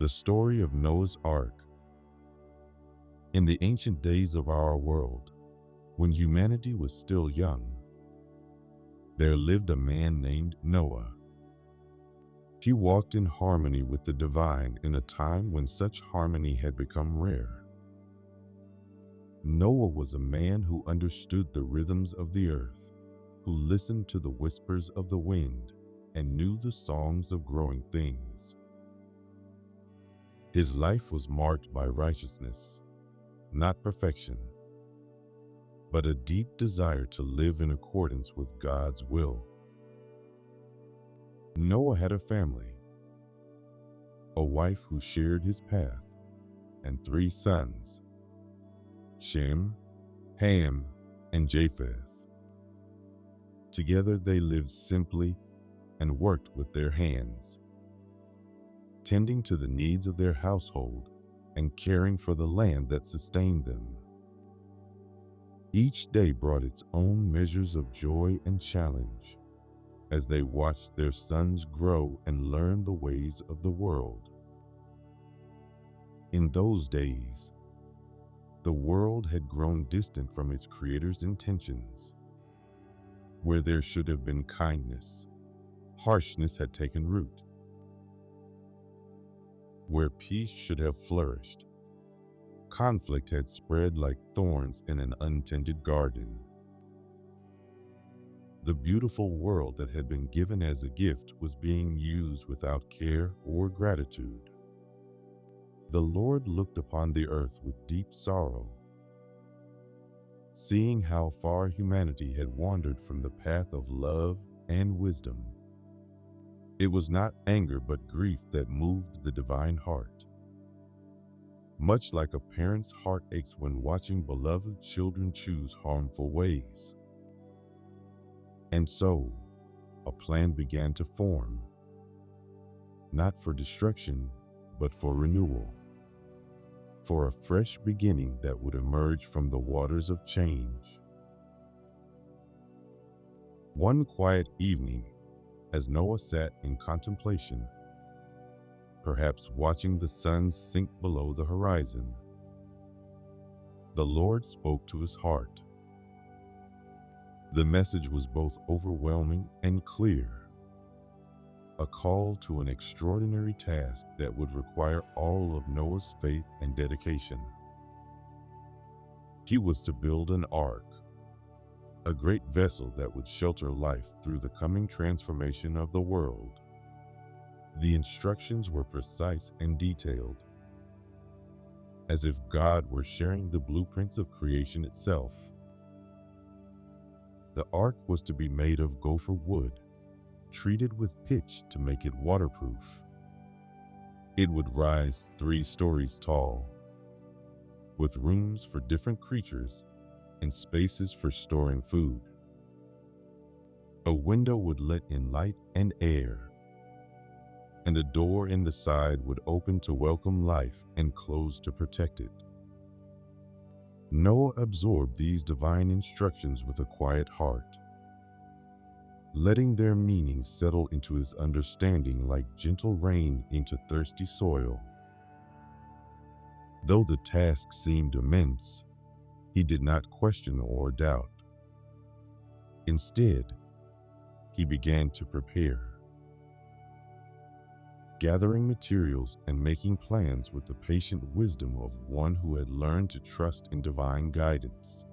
The story of Noah's Ark. In the ancient days of our world, when humanity was still young, there lived a man named Noah. He walked in harmony with the divine in a time when such harmony had become rare. Noah was a man who understood the rhythms of the earth, who listened to the whispers of the wind, and knew the songs of growing things. His life was marked by righteousness, not perfection, but a deep desire to live in accordance with God's will. Noah had a family, a wife who shared his path, and 3 sons, Shem, Ham, and Japheth. Together they lived simply and worked with their hands, tending to the needs of their household and caring for the land that sustained them. Each day brought its own measures of joy and challenge as they watched their sons grow and learn the ways of the world. In those days, the world had grown distant from its Creator's intentions. Where there should have been kindness, harshness had taken root. Where peace should have flourished, conflict had spread like thorns in an untended garden. The beautiful world that had been given as a gift was being used without care or gratitude. The Lord looked upon the earth with deep sorrow, seeing how far humanity had wandered from the path of love and wisdom. It was not anger but grief that moved the divine heart. Much like a parent's heart aches when watching beloved children choose harmful ways. And so, a plan began to form, not for destruction, but for renewal, for a fresh beginning that would emerge from the waters of change. One quiet evening, as Noah sat in contemplation, perhaps watching the sun sink below the horizon, the Lord spoke to his heart. The message was both overwhelming and clear, a call to an extraordinary task that would require all of Noah's faith and dedication. He was to build an ark, a great vessel that would shelter life through the coming transformation of the world. The instructions were precise and detailed, as if God were sharing the blueprints of creation itself. The ark was to be made of gopher wood, treated with pitch to make it waterproof. It would rise 3 stories tall, with rooms for different creatures and spaces for storing food. A window would let in light and air, and a door in the side would open to welcome life and close to protect it. Noah absorbed these divine instructions with a quiet heart, letting their meaning settle into his understanding like gentle rain into thirsty soil. Though the task seemed immense, he did not question or doubt. Instead, he began to prepare, gathering materials and making plans with the patient wisdom of one who had learned to trust in divine guidance.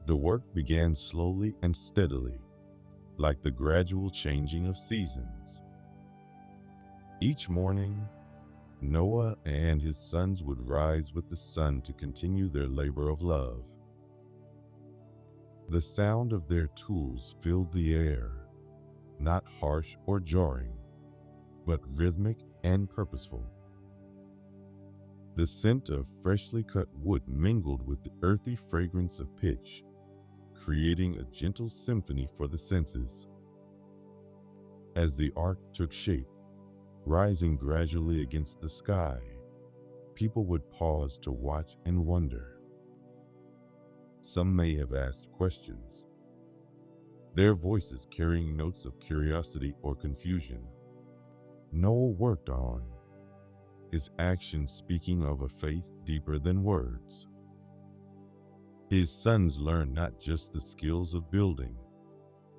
The work began slowly and steadily, like the gradual changing of seasons. Each morning, Noah and his sons would rise with the sun to continue their labor of love. The sound of their tools filled the air, not harsh or jarring, but rhythmic and purposeful. The scent of freshly cut wood mingled with the earthy fragrance of pitch, creating a gentle symphony for the senses. As the ark took shape, rising gradually against the sky, people would pause to watch and wonder. Some may have asked questions, their voices carrying notes of curiosity or confusion. Noah worked on, his actions speaking of a faith deeper than words. His sons learned not just the skills of building,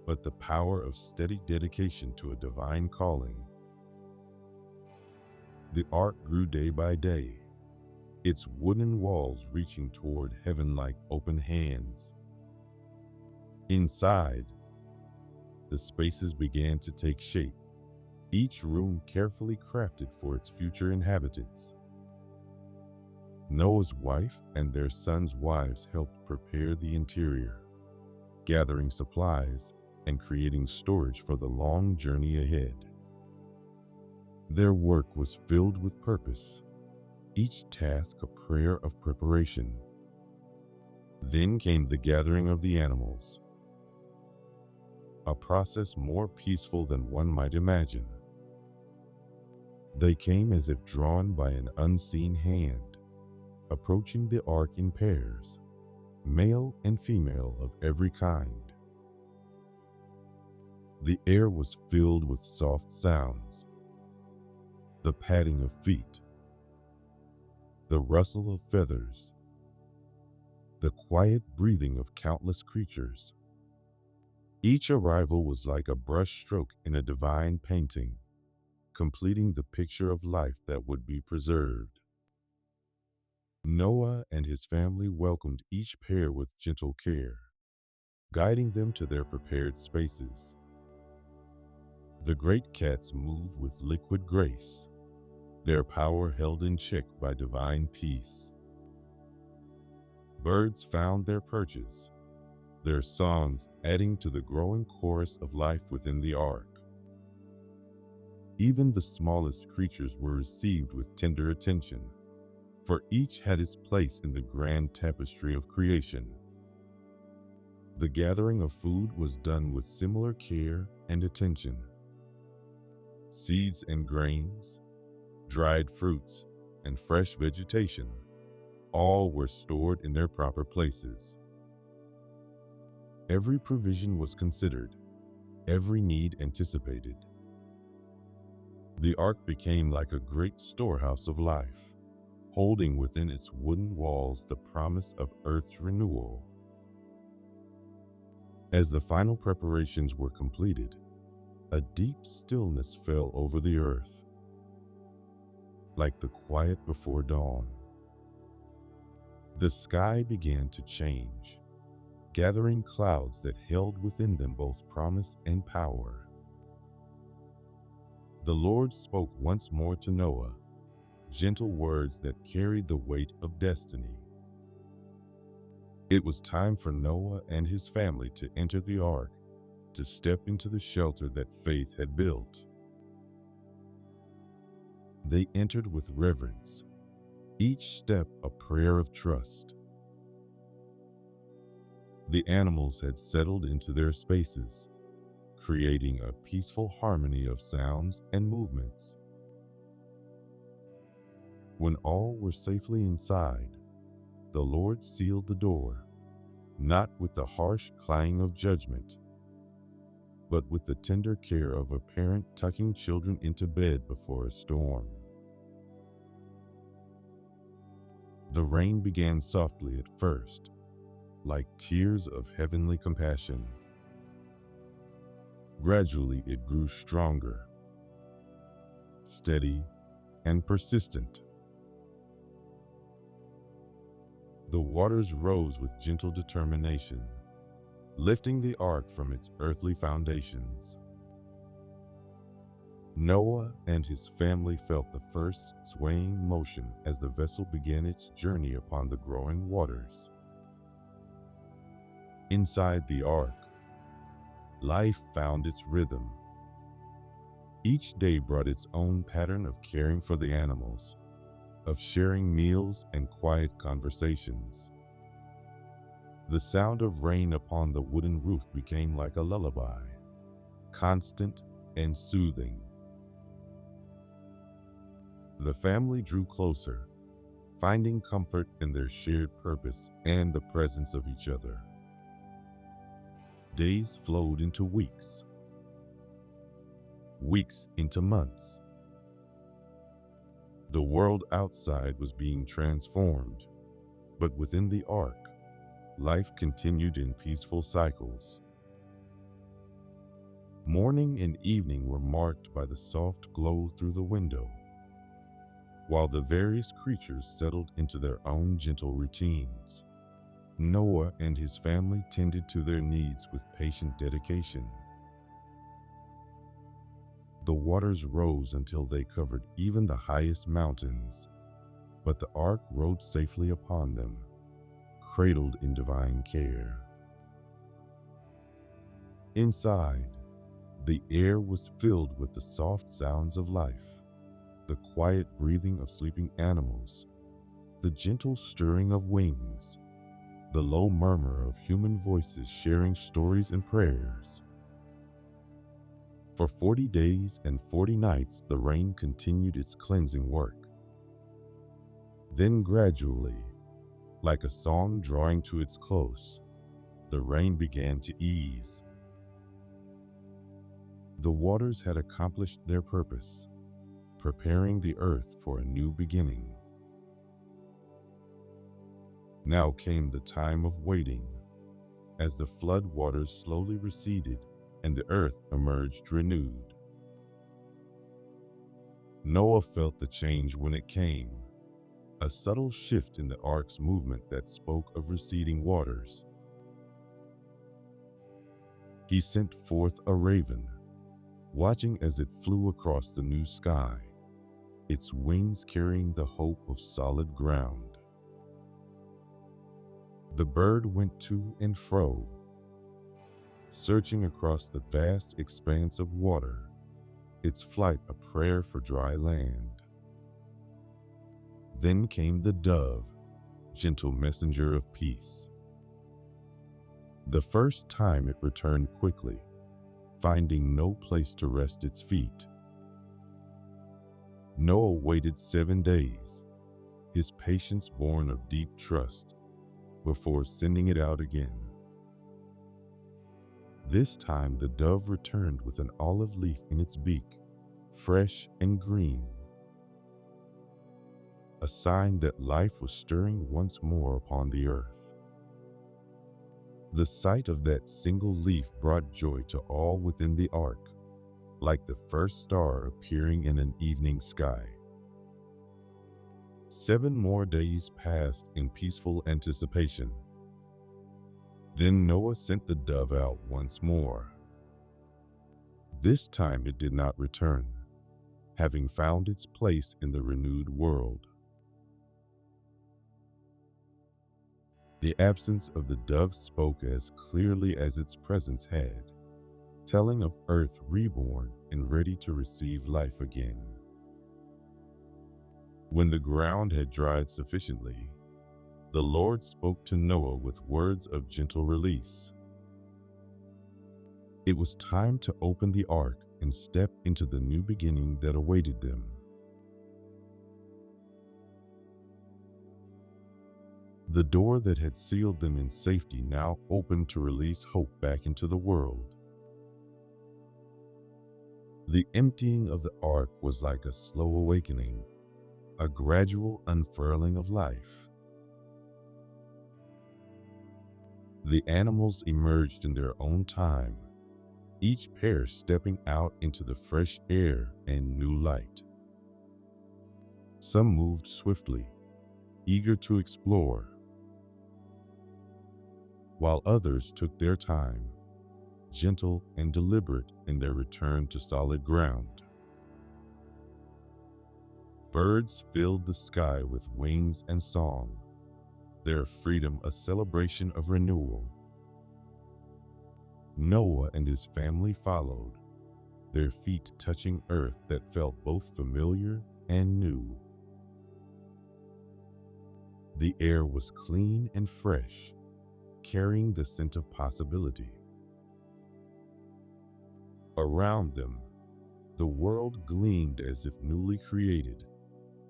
but the power of steady dedication to a divine calling. The ark grew day by day, its wooden walls reaching toward heaven like open hands. Inside, the spaces began to take shape, each room carefully crafted for its future inhabitants. Noah's wife and their sons' wives helped prepare the interior, gathering supplies and creating storage for the long journey ahead. Their work was filled with purpose, each task a prayer of preparation. Then came the gathering of the animals, a process more peaceful than one might imagine. They came as if drawn by an unseen hand, approaching the ark in pairs, male and female of every kind. The air was filled with soft sounds, the padding of feet, the rustle of feathers, the quiet breathing of countless creatures. Each arrival was like a brushstroke in a divine painting, completing the picture of life that would be preserved. Noah and his family welcomed each pair with gentle care, guiding them to their prepared spaces. The great cats moved with liquid grace, their power held in check by divine peace. Birds found their perches, their songs adding to the growing chorus of life within the ark. Even the smallest creatures were received with tender attention, for each had its place in the grand tapestry of creation. The gathering of food was done with similar care and attention. Seeds and grains, dried fruits, and fresh vegetation, all were stored in their proper places. Every provision was considered, every need anticipated. The ark became like a great storehouse of life, holding within its wooden walls the promise of Earth's renewal. As the final preparations were completed, a deep stillness fell over the earth, like the quiet before dawn. The sky began to change, gathering clouds that held within them both promise and power. The Lord spoke once more to Noah, gentle words that carried the weight of destiny. It was time for Noah and his family to enter the ark, to step into the shelter that faith had built. They entered with reverence, each step a prayer of trust. The animals had settled into their spaces, creating a peaceful harmony of sounds and movements. When all were safely inside, the Lord sealed the door, not with the harsh clang of judgment, but with the tender care of a parent tucking children into bed before a storm. The rain began softly at first, like tears of heavenly compassion. Gradually it grew stronger, steady, and persistent. The waters rose with gentle determination, lifting the ark from its earthly foundations. Noah and his family felt the first swaying motion as the vessel began its journey upon the growing waters. Inside the ark, life found its rhythm. Each day brought its own pattern of caring for the animals, of sharing meals and quiet conversations. The sound of rain upon the wooden roof became like a lullaby, constant and soothing. The family drew closer, finding comfort in their shared purpose and the presence of each other. Days flowed into weeks, weeks into months, The world outside was being transformed, but within the ark, life continued in peaceful cycles. Morning and evening were marked by the soft glow through the window, while the various creatures settled into their own gentle routines. Noah and his family tended to their needs with patient dedication. The waters rose until they covered even the highest mountains, but the ark rode safely upon them, cradled in divine care. Inside, the air was filled with the soft sounds of life, the quiet breathing of sleeping animals, the gentle stirring of wings, the low murmur of human voices sharing stories and prayers. For 40 days and 40 nights, the rain continued its cleansing work. Then gradually, like a song drawing to its close, the rain began to ease. The waters had accomplished their purpose, preparing the earth for a new beginning. Now came the time of waiting, as the flood waters slowly receded and the earth emerged renewed. Noah felt the change when it came, a subtle shift in the ark's movement that spoke of receding waters. He sent forth a raven, watching as it flew across the new sky, its wings carrying the hope of solid ground. The bird went to and fro, searching across the vast expanse of water, its flight a prayer for dry land. Then came the dove, gentle messenger of peace. The first time it returned quickly, finding no place to rest its feet. Noah waited 7 days, his patience born of deep trust, before sending it out again. This time the dove returned with an olive leaf in its beak, fresh and green, a sign that life was stirring once more upon the earth. The sight of that single leaf brought joy to all within the ark, like the first star appearing in an evening sky. 7 more days passed in peaceful anticipation. Then Noah sent the dove out once more. This time it did not return, having found its place in the renewed world. The absence of the dove spoke as clearly as its presence had, telling of earth reborn and ready to receive life again. When the ground had dried sufficiently, the Lord spoke to Noah with words of gentle release. It was time to open the ark and step into the new beginning that awaited them. The door that had sealed them in safety now opened to release hope back into the world. The emptying of the ark was like a slow awakening, a gradual unfurling of life. The animals emerged in their own time, each pair stepping out into the fresh air and new light. Some moved swiftly, eager to explore, while others took their time, gentle and deliberate in their return to solid ground. Birds filled the sky with wings and song, their freedom a celebration of renewal. Noah and his family followed, their feet touching earth that felt both familiar and new. The air was clean and fresh, carrying the scent of possibility. Around them, the world gleamed as if newly created,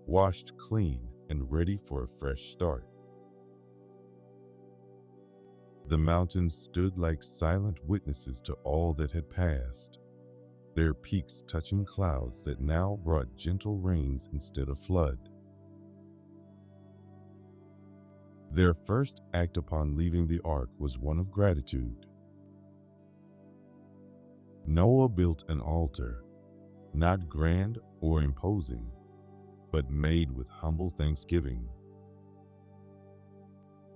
washed clean and ready for a fresh start. The mountains stood like silent witnesses to all that had passed. their peaks touching clouds that now brought gentle rains instead of flood. Their first act upon leaving the ark was one of gratitude. Noah built an altar, not grand or imposing, but made with humble thanksgiving.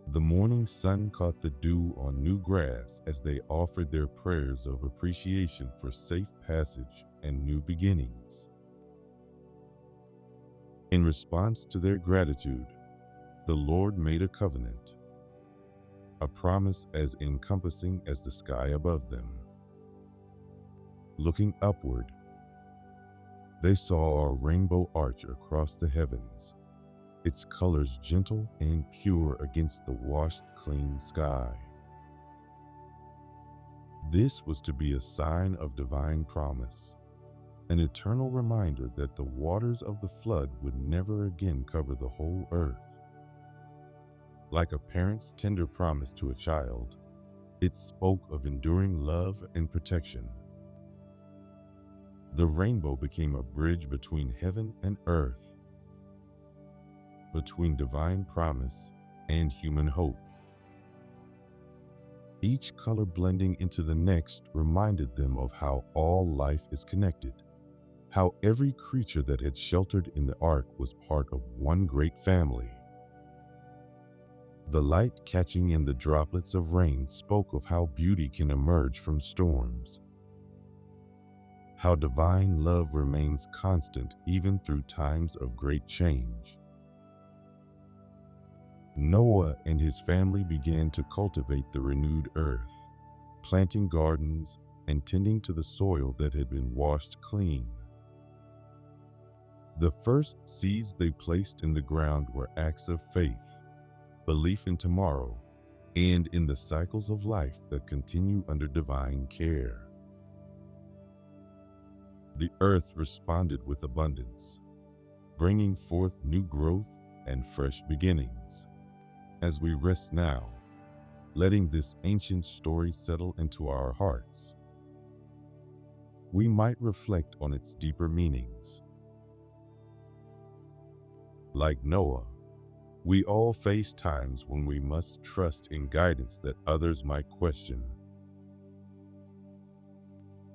The morning sun caught the dew on new grass as they offered their prayers of appreciation for safe passage and new beginnings. In response to their gratitude, the Lord made a covenant, a promise as encompassing as the sky above them. Looking upward, they saw a rainbow arch across the heavens, its colors gentle and pure against the washed, clean sky. This was to be a sign of divine promise, an eternal reminder that the waters of the flood would never again cover the whole earth. Like a parent's tender promise to a child, it spoke of enduring love and protection. The rainbow became a bridge between heaven and earth, between divine promise and human hope. Each color blending into the next reminded them of how all life is connected, how every creature that had sheltered in the ark was part of one great family. The light catching in the droplets of rain spoke of how beauty can emerge from storms, how divine love remains constant even through times of great change. Noah and his family began to cultivate the renewed earth, planting gardens and tending to the soil that had been washed clean. The first seeds they placed in the ground were acts of faith, belief in tomorrow, and in the cycles of life that continue under divine care. The earth responded with abundance, bringing forth new growth and fresh beginnings. As we rest now, letting this ancient story settle into our hearts, we might reflect on its deeper meanings. Like Noah, we all face times when we must trust in guidance that others might question.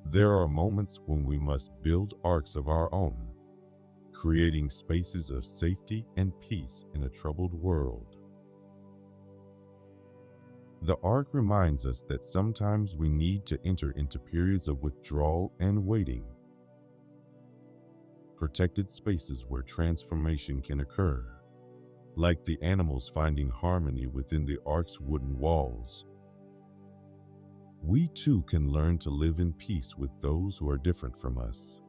There are moments when we must build arks of our own, creating spaces of safety and peace in a troubled world. The ark reminds us that sometimes we need to enter into periods of withdrawal and waiting, protected spaces where transformation can occur. Like the animals finding harmony within the ark's wooden walls, we too can learn to live in peace with those who are different from us.